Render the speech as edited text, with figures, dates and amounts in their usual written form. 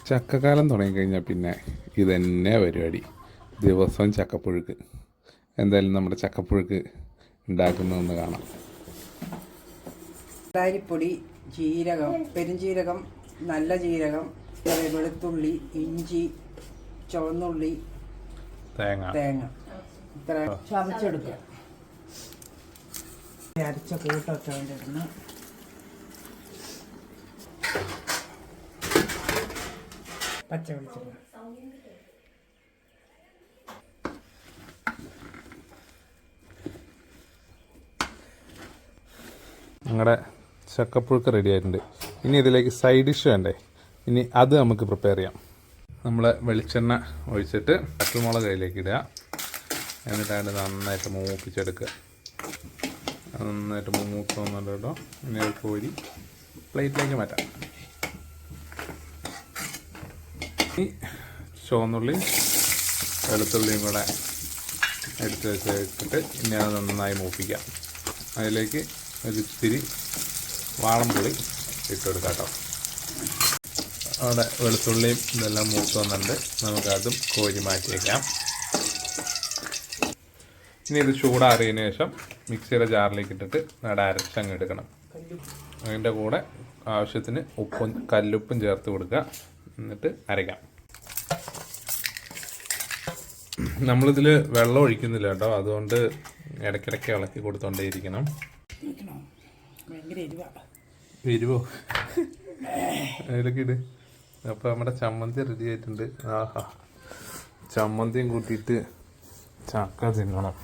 ചക്കക്കാലം തുടങ്ങിക്കഴിഞ്ഞാൽ പിന്നെ ഇതന്നെ പരിപാടി. ദിവസവും ചക്കപ്പുഴുക്ക്. എന്തായാലും നമ്മുടെ ചക്കപ്പുഴുക്ക് ഉണ്ടാക്കുന്നതെന്ന് കാണാം. അരിപ്പൊടി, ജീരകം, പെരുംജീരകം, നല്ല ജീരകം, വെളുത്തുള്ളി, ഇഞ്ചി, ചുവന്നുള്ളി, തേങ്ങ ഇത്ര ചതച്ചെടുക്കുക. അരച്ച കൂട്ടൊക്കെ വേണ്ടിയിരുന്നു. പച്ച വെളിച്ചെണ്ണ, ഞങ്ങളുടെ ചക്കപ്പുഴുക്ക് റെഡി ആയിട്ടുണ്ട്. ഇനി ഇതിലേക്ക് സൈഡ് ഡിഷ് വേണ്ടേ? ഇനി അത് നമുക്ക് പ്രിപ്പയർ ചെയ്യാം. നമ്മൾ വെളിച്ചെണ്ണ ഒഴിച്ചിട്ട് പച്ചമുളക് കയ്യിലേക്ക് ഇടുക. എന്നിട്ട് അതിൻ്റെ നന്നായിട്ട് മൂപ്പിച്ചെടുക്കുക. നന്നായിട്ട് മൂത്ത് വന്നിട്ട് കേട്ടോ. ഇനി അത് കോരി പ്ലേറ്റിലേക്ക് മാറ്റാം. ഈ ചുവന്നുള്ളി വെളുത്തുള്ളിയും കൂടെ എടുത്ത് വെച്ചിട്ട് ഇനി അത് നന്നായി മൂപ്പിക്കാം. അതിലേക്ക് ഒരു ഇത്തിരി വാളംപുളി ഇട്ടെടുക്കാം കേട്ടോ. അവിടെ വെളുത്തുള്ളിയും ഇതെല്ലാം മൂത്ത് വന്നിട്ടുണ്ട്. നമുക്കതും കോരി മാറ്റി വയ്ക്കാം. ഇനി ഇത് ചൂടാറിയതിന് ശേഷം മിക്സിയുടെ ജാറിലേക്ക് ഇട്ടിട്ട് അരച്ചങ്ങ് എടുക്കണം. അതിൻ്റെ കൂടെ ആവശ്യത്തിന് ഉപ്പും കല്ലുപ്പും ചേർത്ത് കൊടുക്കുക. എന്നിട്ട് അരയ്ക്കാം. നമ്മളിതിൽ വെള്ളം ഒഴിക്കുന്നില്ല കേട്ടോ. അതുകൊണ്ട് ഇടയ്ക്കിടയ്ക്ക് ഇളക്കി കൊടുത്തോണ്ടേയിരിക്കണം. എരിവോ? അതിലൊക്കെ ഇട്. അപ്പോൾ നമ്മുടെ ചമ്മന്തി റെഡി ആയിട്ടുണ്ട്. ആഹാ, ചമ്മന്തിയും കൂട്ടിയിട്ട് ചക്ക തിന്നണം.